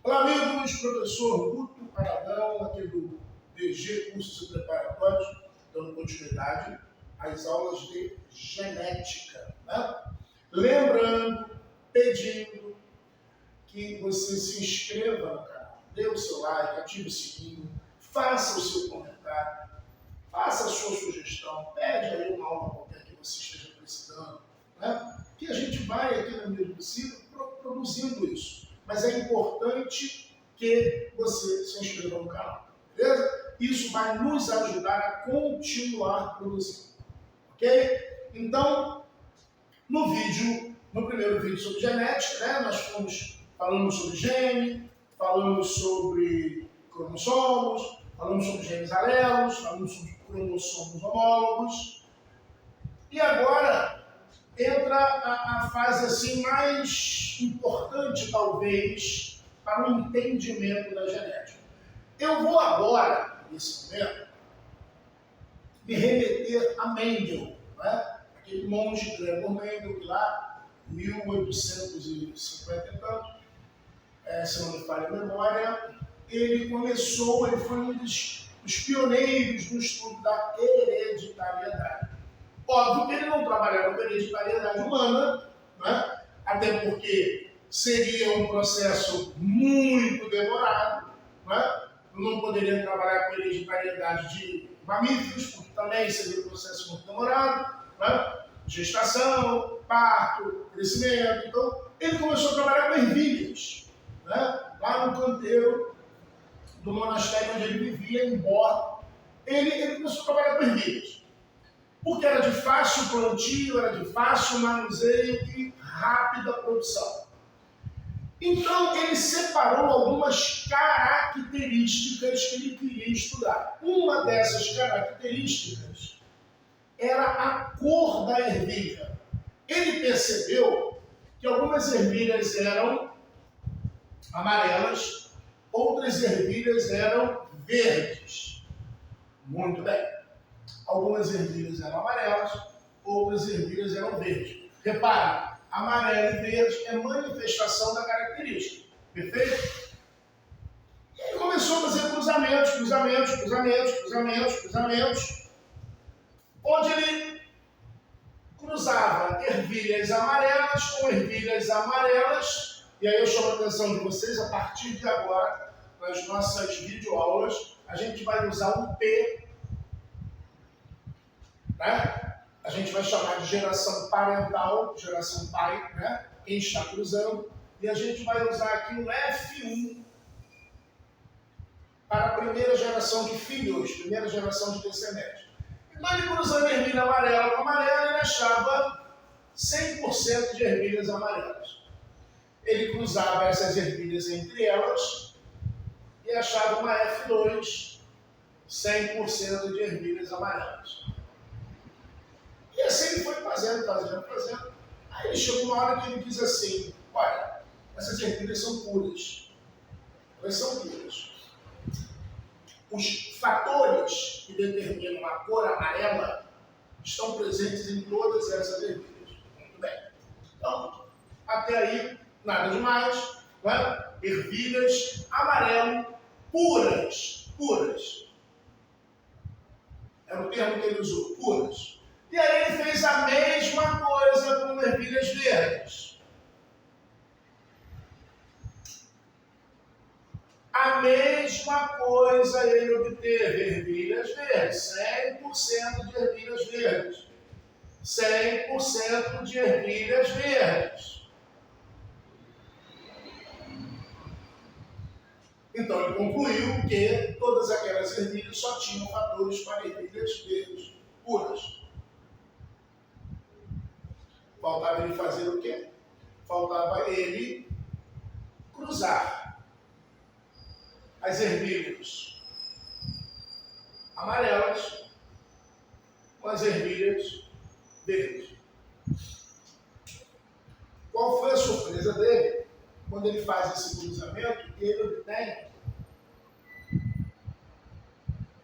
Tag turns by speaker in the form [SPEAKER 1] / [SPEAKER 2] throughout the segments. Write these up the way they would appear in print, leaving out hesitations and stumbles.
[SPEAKER 1] Olá, amigos, professor Guto Paradão, aqui do DG Cursos e Preparatórios, dando continuidade às aulas de genética. Né? Lembrando, pedindo que você se inscreva no canal, dê o seu like, ative o sininho, faça o seu comentário, faça a sua sugestão, pede aí uma aula qualquer que você esteja precisando, né? Que a gente vai aqui na medida do possível produzindo isso. Mas é importante que você se inscreva no canal, beleza? Isso vai nos ajudar a continuar produzindo, ok? Então, no primeiro vídeo sobre genética, né, nós fomos falando sobre gene, falamos sobre cromossomos, falamos sobre genes alelos, falamos sobre cromossomos homólogos. E agora entra a fase assim mais importante, talvez, para o entendimento da genética. Eu vou agora, nesse momento, me remeter a Mendel, né? Aquele monge Gregor Mendel, que lá, em 1850 e tanto, se não me falha a memória, ele foi um dos pioneiros no estudo da hereditariedade. Óbvio que ele não trabalhava com hereditariedade humana, né? Até porque seria um processo muito demorado, né? Não poderia trabalhar com hereditariedade de mamíferos, porque também seria um processo muito demorado, né? Gestação, parto, crescimento. Então, ele começou a trabalhar com ervilhas, né? Lá no canteiro do monastério onde ele vivia, em Borba. Ele começou a trabalhar com ervilhas. Porque era de fácil plantio, era de fácil manuseio e rápida produção. Então, ele separou algumas características que ele queria estudar. Uma dessas características era a cor da ervilha. Ele percebeu que algumas ervilhas eram amarelas, outras ervilhas eram verdes. Muito bem. Algumas ervilhas eram amarelas, outras ervilhas eram verdes. Repare, amarelo e verde é manifestação da característica. Perfeito? E ele começou a fazer cruzamentos, onde ele cruzava ervilhas amarelas com ervilhas amarelas. E aí eu chamo a atenção de vocês, a partir de agora, nas nossas videoaulas, a gente vai usar um P, né? A gente vai chamar de geração parental, geração pai, né? Quem está cruzando. E a gente vai usar aqui o F1 para a primeira geração de filhos, primeira geração de descendentes. Então ele cruzando ervilha amarela com amarela, ele achava 100% de ervilhas amarelas. Ele cruzava essas ervilhas entre elas e achava uma F2, 100% de ervilhas amarelas. E assim ele foi fazendo. Aí ele chegou uma hora que ele diz assim: olha, essas ervilhas são puras. Elas são puras. Os fatores que determinam a cor amarela estão presentes em todas essas ervilhas. Muito bem. Então, até aí, nada demais. Né? Ervilhas amarelo puras. Era o termo que ele usou, puras. E aí ele fez a mesma coisa com ervilhas verdes. A mesma coisa ele obteve, ervilhas verdes, 100% de ervilhas verdes. 100% de ervilhas verdes. Então ele concluiu que todas aquelas ervilhas só tinham fatores para ervilhas verdes puras. Faltava ele fazer o quê? Faltava ele cruzar as ervilhas amarelas com as ervilhas verdes. Qual foi a surpresa dele? Quando ele faz esse cruzamento, ele obtém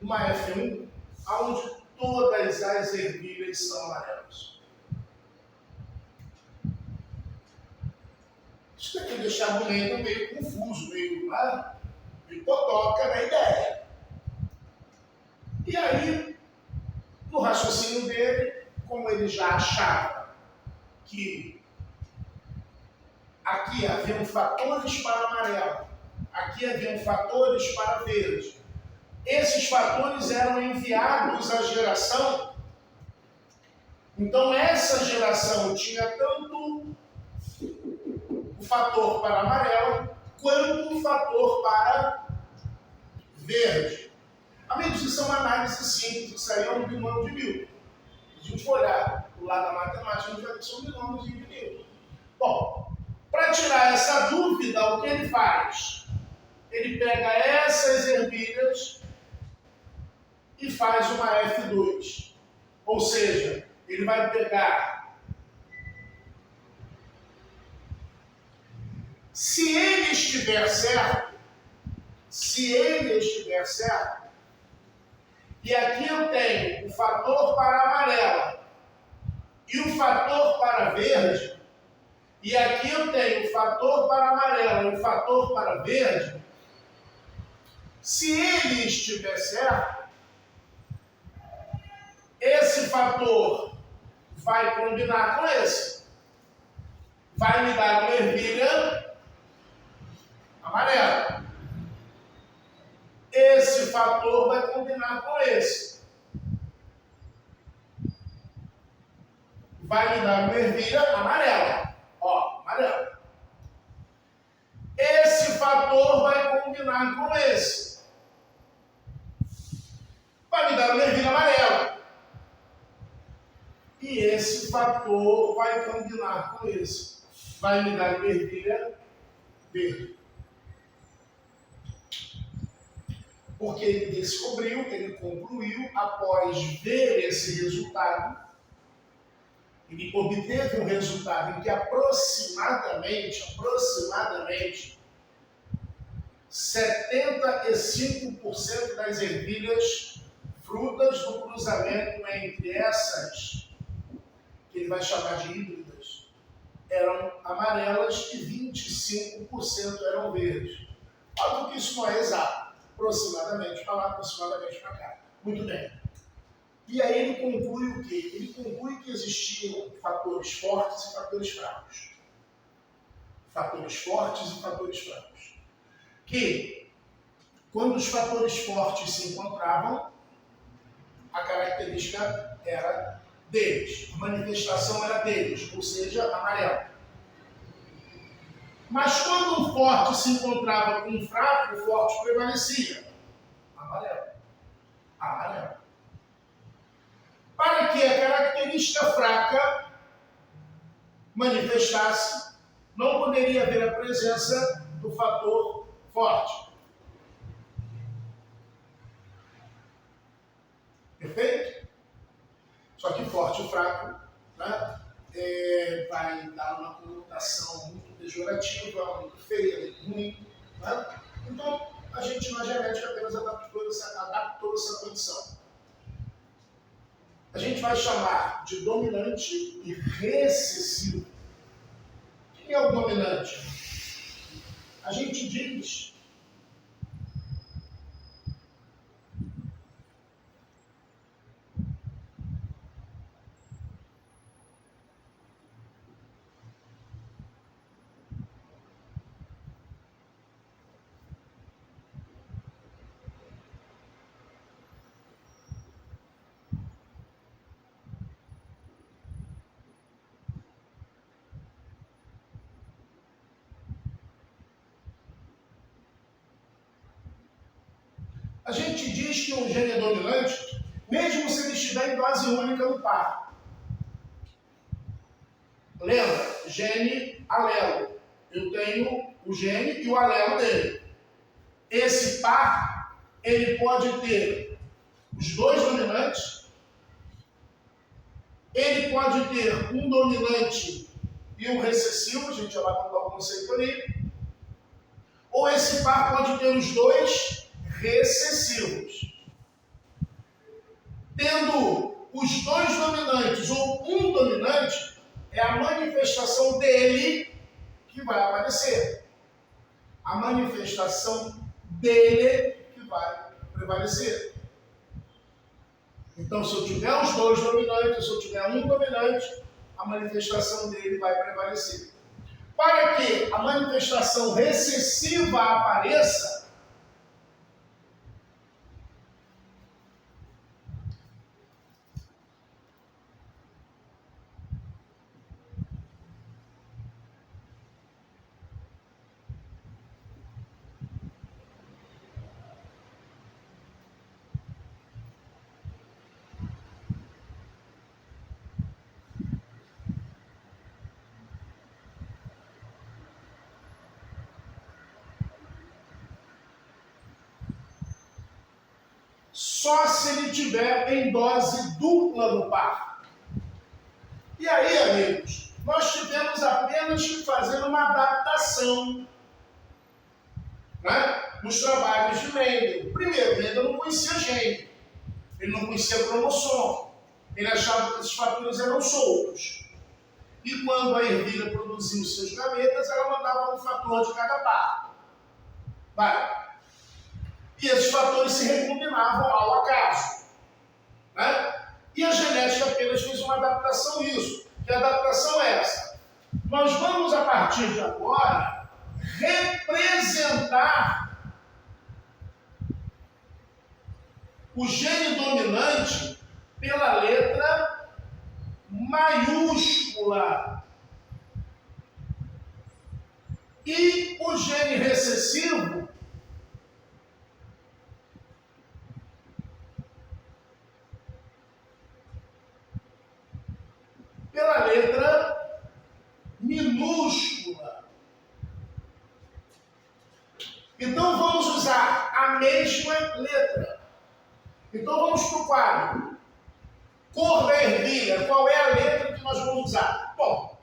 [SPEAKER 1] uma F1 onde todas as ervilhas são amarelas. Isso daqui deixar o Lenin meio confuso, meio potoca na ideia. E aí, no raciocínio dele, como ele já achava que aqui haviam fatores para amarelo, aqui haviam fatores para verde, esses fatores eram enviados à geração, então essa geração tinha tanto o fator para amarelo quanto o fator para verde. Amigos, isso é uma análise simples, isso aí é um binômio de Newton. Se a gente for olhar do lado da matemática, a gente vai ver que são binômios de Newton. Bom, para tirar essa dúvida, o que ele faz? Ele pega essas ervilhas e faz uma F2. Ou seja, ele vai pegar... Se ele estiver certo, e aqui eu tenho o fator para amarela e o fator para verde, e aqui eu tenho o fator para amarela e o fator para verde, se ele estiver certo, esse fator vai combinar com esse. Vai me dar uma ervilha amarela. Esse fator vai combinar com esse. Vai me dar uma ervilha amarela. Ó, amarela. Esse fator vai combinar com esse. Vai me dar uma ervilha amarela. E esse fator vai combinar com esse. Vai me dar uma ervilha verde. Porque ele descobriu, ele concluiu, após ver esse resultado, ele obteve um resultado em que aproximadamente 75% das ervilhas frutas do cruzamento entre essas, que ele vai chamar de híbridas, eram amarelas e 25% eram verdes. Óbvio que isso não é exato. Aproximadamente para lá, aproximadamente para cá. Muito bem. E aí ele conclui o quê? Ele conclui que existiam fatores fortes e fatores fracos. Fatores fortes e fatores fracos. Que, quando os fatores fortes se encontravam, a característica era deles. A manifestação era deles, ou seja, amarelo. Mas quando um forte se encontrava com um fraco, o forte prevalecia. Amarelo. Amarelo. Para que a característica fraca manifestasse, não poderia haver a presença do fator forte. Perfeito? Só que forte e fraco, né, vai dar uma conotação muito pejorativa, muito feia, muito ruim. Né? Então, a gente na genética apenas adaptou essa condição. A gente vai chamar de dominante e recessivo. O que é o dominante? A gente diz que um gene é dominante, mesmo se ele estiver em dose única no par. Lembra? Gene, alelo. Eu tenho o gene e o alelo dele. Esse par, ele pode ter os dois dominantes, ele pode ter um dominante e um recessivo, a gente já vai contar o conceito ali, ou esse par pode ter os dois recessivos. Tendo os dois dominantes ou um dominante, é a manifestação dele que vai aparecer. A manifestação dele que vai prevalecer. Então, se eu tiver os dois dominantes, se eu tiver um dominante, a manifestação dele vai prevalecer. Para que a manifestação recessiva apareça, só se ele tiver em dose dupla no par. E aí, amigos, nós tivemos apenas que fazer uma adaptação, né, nos trabalhos de Mendel. Primeiro, Mendel não conhecia gênio, ele não conhecia cromossomo, ele achava que esses fatores eram soltos. E quando a ervilha produziu os seus gametas, ela mandava um fator de cada par. Vai. E esses fatores se recombinavam ao acaso. Né? E a genética apenas fez uma adaptação nisso. Que adaptação é essa? Nós vamos, a partir de agora, representar o gene dominante pela letra maiúscula. E o gene recessivo pela letra minúscula. Então vamos usar a mesma letra. Então vamos para o quadro. Cor da ervilha. Qual é a letra que nós vamos usar? Bom,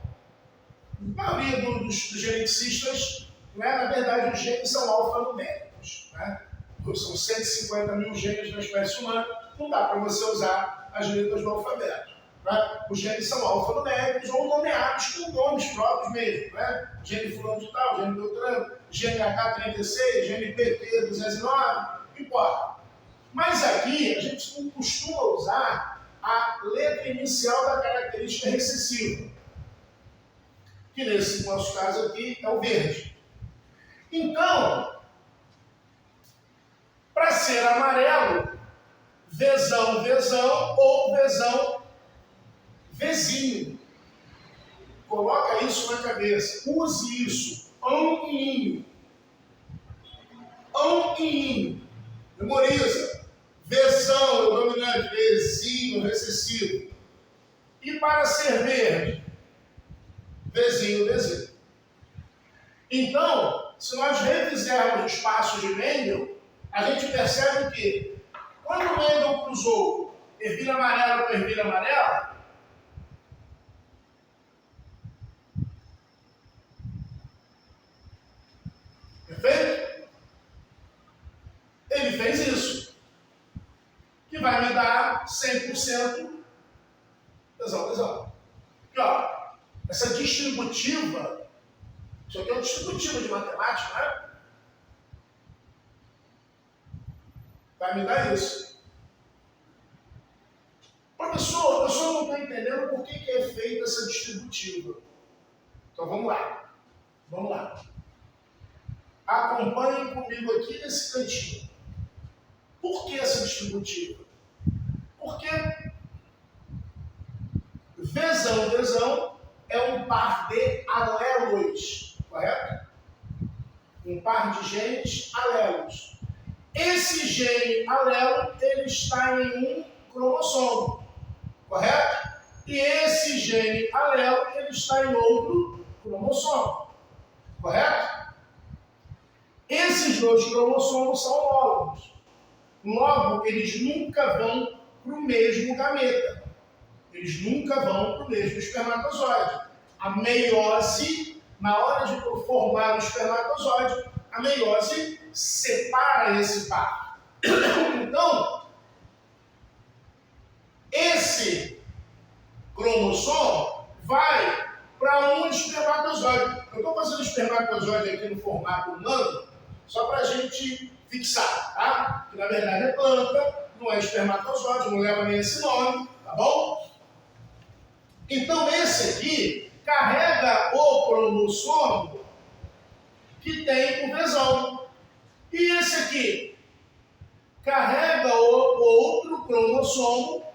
[SPEAKER 1] a maioria dos geneticistas, né, na verdade, os genes são alfanuméricos. Né? São 150 mil genes na espécie humana. Não dá para você usar as letras do alfabeto. Né? Os genes são alfanuméricos ou nomeados com nomes próprios mesmo. Né? Gene fulano de tal, gene Beltrano, gene H36, gene PT209, não importa. Mas aqui a gente não costuma usar a letra inicial da característica recessiva, que nesse nosso caso aqui é o verde. Então, para ser amarelo, Vzão, Vzão ou Vzão, Vzinho. Coloca isso na cabeça. Use isso. Ão e inho. Ão e inho. Memoriza. Vzão é o dominante. Vzinho, recessivo. E para ser verde, Vzinho, Vzinho. Então, se nós refizermos os passos de Mendel, a gente percebe que quando Mendel cruzou ervilha amarela com ervilha amarela, perfeito? Ele fez isso, que vai me dar 100% tesão. E ó, essa distributiva, isso aqui é uma distributiva de matemática, né? Vai me dar isso. Professor, eu só não estou entendendo por que é feita essa distributiva. Então vamos lá. Vamos lá. Acompanhem comigo aqui nesse cantinho. Por que essa distributiva? Porque Vzão é um par de alelos, correto? Um par de genes alelos. Esse gene alelo, ele está em um cromossomo, correto? E esse gene alelo, ele está em outro cromossomo, correto? Esses dois cromossomos são homólogos. Logo, eles nunca vão para o mesmo gameta. Eles nunca vão para o mesmo espermatozoide. A meiose, na hora de formar o espermatozoide, a meiose separa esse par. Então, esse cromossomo vai para um espermatozoide. Eu estou fazendo espermatozoide aqui no formato humano, só para a gente fixar, tá? Que na verdade é planta, não é espermatozoide, não leva nem esse nome, tá bom? Então esse aqui carrega o cromossomo que tem o vesão. E esse aqui carrega o outro cromossomo,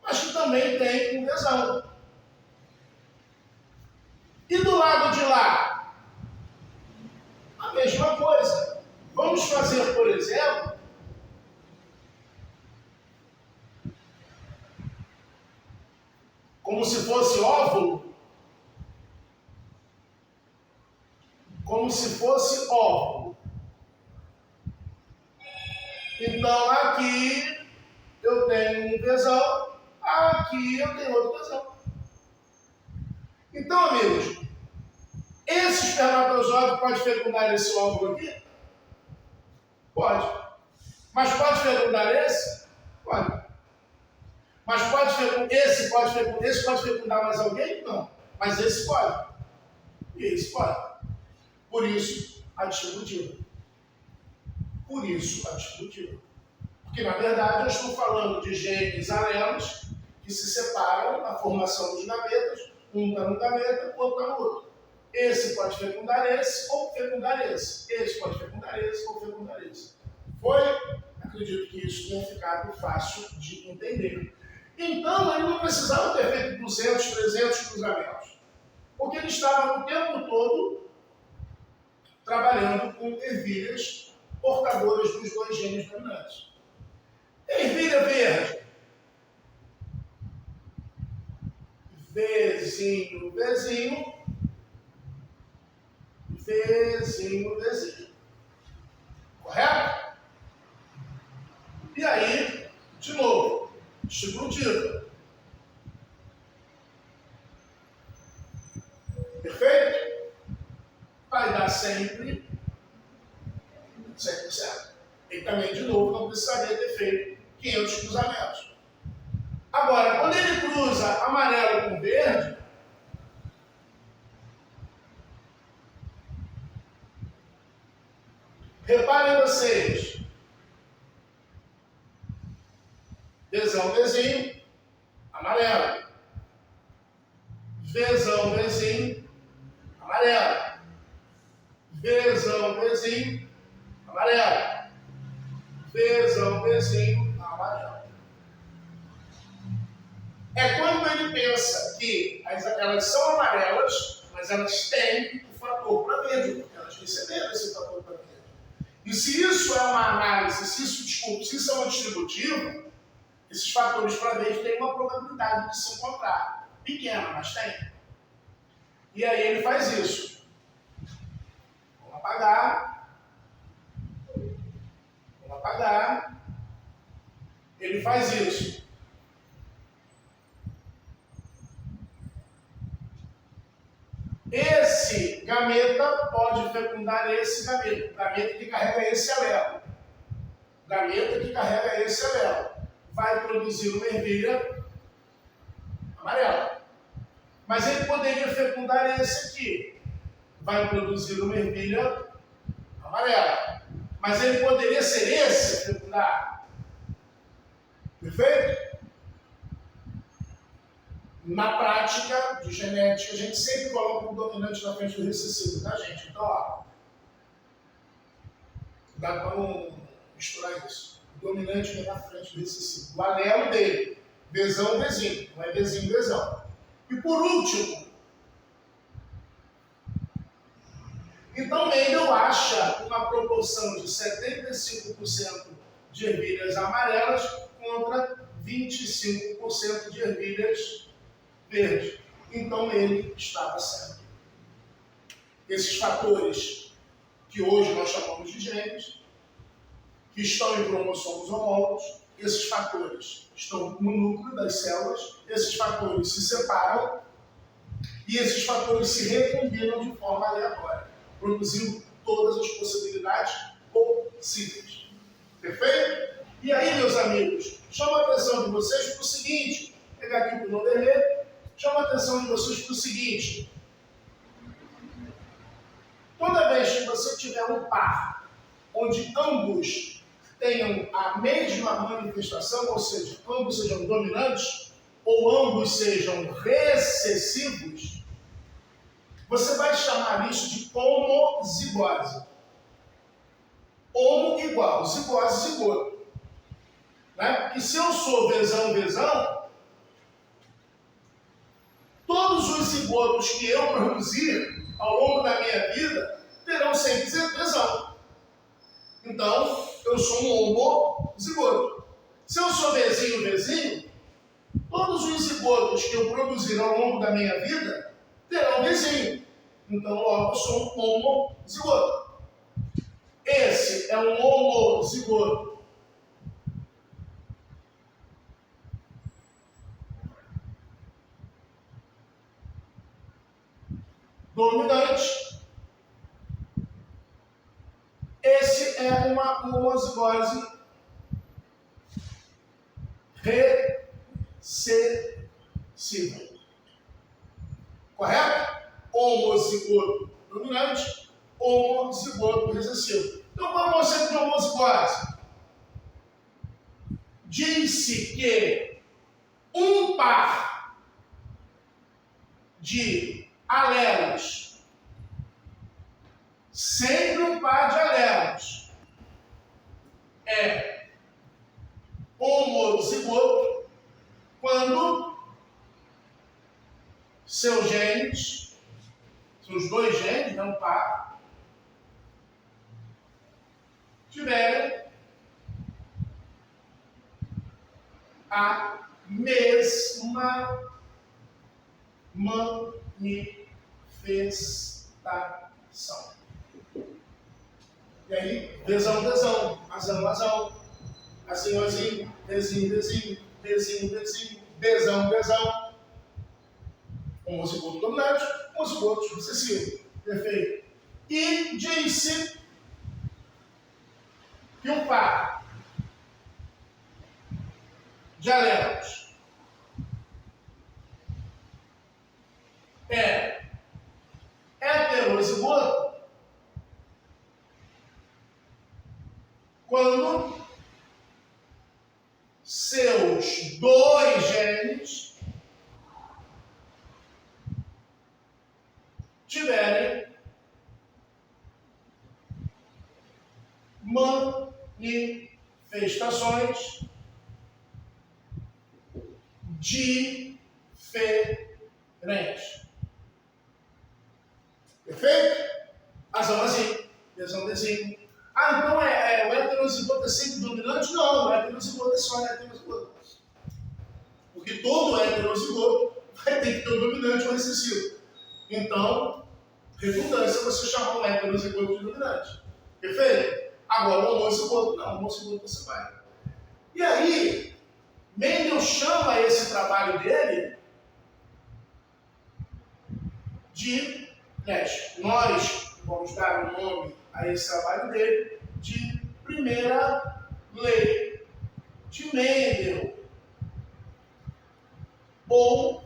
[SPEAKER 1] mas que também tem o vesão. E do lado de lá, a mesma coisa. Vamos fazer, por exemplo, como se fosse óvulo. Como se fosse óvulo. Então aqui eu tenho um vesão, aqui eu tenho outro vesão. Então, amigos, esse espermatozoide pode fecundar esse óvulo aqui? Pode. Mas pode fecundar esse? Pode. Mas pode fecundar esse pode fecundar mais alguém? Não. Mas esse pode. E esse pode. Por isso, a distributiva. Por isso, a distributiva. Porque, na verdade, eu estou falando de genes alelos que se separam na formação dos gametas. Um está no gameta, o outro está no outro. Esse pode fecundar esse ou fecundar esse. Esse pode fecundar esse ou fecundar esse. Foi? Acredito que isso tenha ficado fácil de entender. Então, ele não precisava ter feito 200, 300 cruzamentos. Porque ele estava o tempo todo trabalhando com ervilhas portadoras dos dois genes dominantes. Ervilha verde. Vzinho, Vzinho. Vzinho, Vzinho. Correto? E aí, de novo, distributiva. Perfeito? Vai dar sempre 100%. E também, de novo, não precisaria ter feito 500 cruzamentos. Agora, quando ele cruza amarelo com verde, reparem vocês, Vzão, Vzinho, amarelo. Vzão, Vzinho, amarelo. Vzão, Vzinho, amarelo. Vzão, Vzinho, amarelo. É quando ele pensa que elas são amarelas, mas elas têm o fator para verde, porque elas receberam esse fator para verde. E se isso é uma análise, se isso é uma distributiva, esses fatores para verde têm uma probabilidade de se encontrar. Pequena, mas tem. E aí ele faz isso. Vamos apagar. Vamos apagar. Ele faz isso. Esse gameta pode fecundar esse gameta. O gameta que carrega esse alelo. O gameta que carrega esse alelo. Vai produzir uma ervilha amarela. Mas ele poderia fecundar esse aqui. Vai produzir uma ervilha amarela. Mas ele poderia ser esse a fecundar. Perfeito? Na prática de genética, a gente sempre coloca o dominante na frente do recessivo, tá, gente? Então, ó, dá para não misturar isso. O dominante vem na frente do recessivo. O alelo dele, Vzão, Vzinho, não é Vzinho, Vzão. E por último, então Mendel acha uma proporção de 75% de ervilhas amarelas contra 25% de ervilhas verdes. Então ele estava certo. Esses fatores que hoje nós chamamos de genes, que estão em cromossomos homólogos, esses fatores estão no núcleo das células, esses fatores se separam e esses fatores se recombinam de forma aleatória, produzindo todas as possibilidades possíveis. Perfeito? E aí, meus amigos, chama a atenção de vocês para o seguinte, vou pegar aqui para o Noderlê, chama a atenção de vocês vocês para o seguinte: toda vez que você tiver um par onde ambos tenham a mesma manifestação, ou seja, ambos sejam dominantes, ou ambos sejam recessivos, você vai chamar isso de homozigose. Homo igual, zigose, zigoto. Né? Que se eu sou vezão, todos os zigotos que eu produzir ao longo da minha vida terão sempre vezão. Então, eu sou um homozigoto. Se eu sou vezinho, todos os zigotos que eu produzir ao longo da minha vida terão vezinho. Então, logo, eu sou um homozigoto. Esse é um homozigoto. Dominante. Esse é uma homozigose recessiva. Correto? Homozigoto dominante, homozigoto recessivo. Então, qual é o conceito de homozigose? Diz-se que um par de alelos, sempre um par de alelos, é homozigoto quando seus genes, seus dois genes, não par, tiverem a mesma manifestação. E aí, vezão, azão, azinho, bezão. Homozigoto dominante, homozigoto recessivo. Perfeito. E disse que um par de alelos é heterozigoto quando seus dois genes tiverem manifestações diferentes. Perfeito? Azão, dezinho. Ah, então o heterozigoto é sempre dominante? Não, o heterozigoto é só heterozigoto. Porque todo heterozigoto vai ter que ter um dominante ou recessivo. Então, redundância você chamar um heterozigoto de dominante. Perfeito? Agora, o homozigoto não, o homozigoto você vai. E aí, Mendel chama esse trabalho dele de Nash. Nós vamos dar o nome a esse trabalho dele de primeira lei de Mendel, ou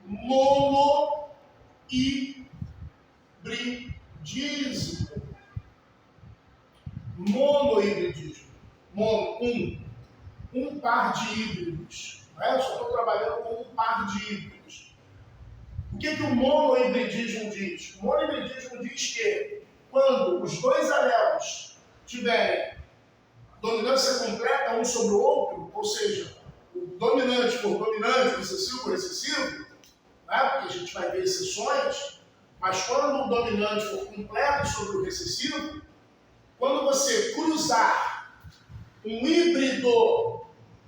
[SPEAKER 1] monohibridismo. Monohibridismo. Um par de híbridos. Não é? Eu só estou trabalhando com um par de híbridos. O que o monohibridismo diz? O monohibridismo diz que quando os dois alelos tiverem dominância completa um sobre o outro, ou seja, o dominante for dominante, o recessivo por recessivo, né? Porque a gente vai ver exceções, mas quando o dominante for completo sobre o recessivo, quando você cruzar um híbrido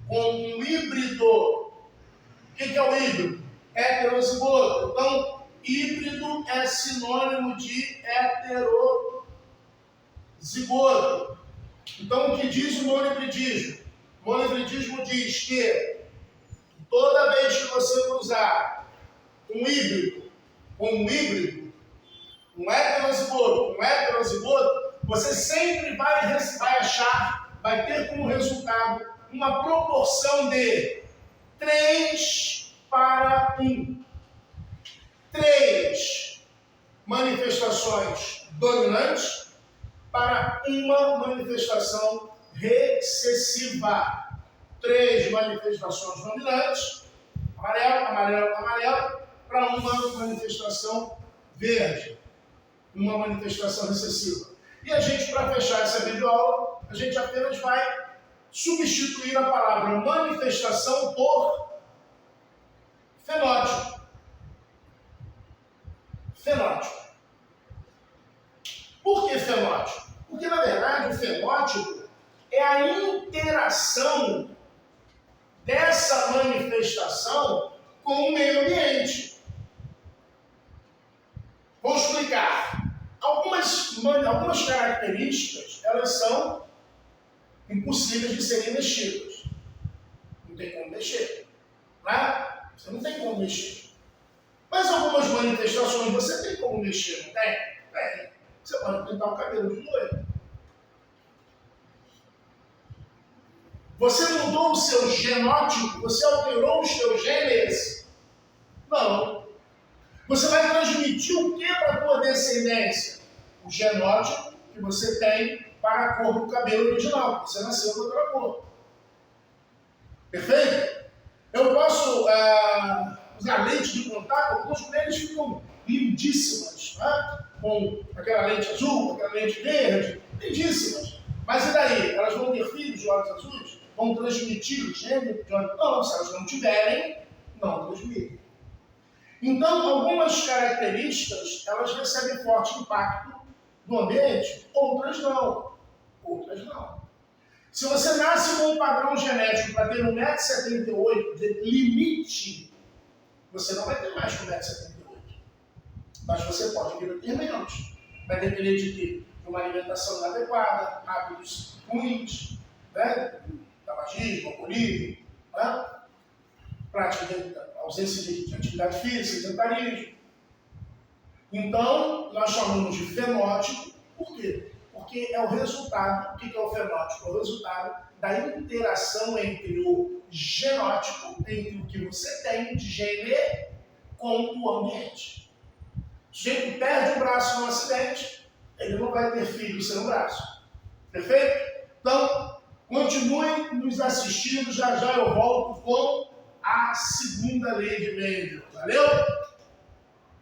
[SPEAKER 1] com um híbrido, o que é o híbrido? Heterozigoto. Então, híbrido é sinônimo de heterozigoto. Então, o que diz o monohibridismo? O monohibridismo diz que toda vez que você cruzar um híbrido com um híbrido, um heterozigoto, você sempre vai achar, vai ter como resultado uma proporção de 3 para 1. 3 manifestações dominantes para uma manifestação recessiva. 3 manifestações dominantes, amarelo, amarelo, amarelo, para uma manifestação verde, uma manifestação recessiva. E a gente, para fechar essa videoaula, a gente apenas vai substituir a palavra manifestação por fenótipo. Fenótipo. Por que fenótipo? Porque, na verdade, o fenótipo é a interação dessa manifestação com o meio ambiente. Vou explicar. Algumas características, elas são impossíveis de serem mexidas. Não tem como mexer. Né? Você não tem como mexer. Mas algumas manifestações você tem como mexer, não tem? Tem. Você pode pintar o cabelo de loiro. Você mudou o seu genótipo? Você alterou os seus genes? Não. Você vai transmitir o que para a tua descendência? O genótipo que você tem para a cor do cabelo original. Você nasceu com outra cor. Perfeito? Eu posso usar lente de contato, algumas mulheres ficam lindíssimas, né? Com aquela lente azul, com aquela lente verde, lindíssimas. Mas e daí? Elas vão ter filhos de olhos azuis? Vão transmitir gênero de olhos? Não, se elas não tiverem, não transmitem. Então, algumas características, elas recebem forte impacto do ambiente, outras não. Outras não. Se você nasce com um padrão genético para ter 1,78 m de limite, você não vai ter mais que 1,78 m. Mas você pode vir a ter menos. Vai depender de quê? De uma alimentação inadequada, hábitos ruins, né? Tabagismo, alcoolismo, né? Prática de ausência de atividade física, sedentarismo. Então, nós chamamos de fenótipo. Por quê? Porque é o resultado. O que é o fenótipo? É o resultado da interação entre o genótipo, entre o que você tem de gene, com o ambiente. O sujeito perde o braço no acidente, ele não vai ter filho sem o braço. Perfeito? Então, continue nos assistindo. Já já eu volto com a segunda lei de Mendel. Valeu?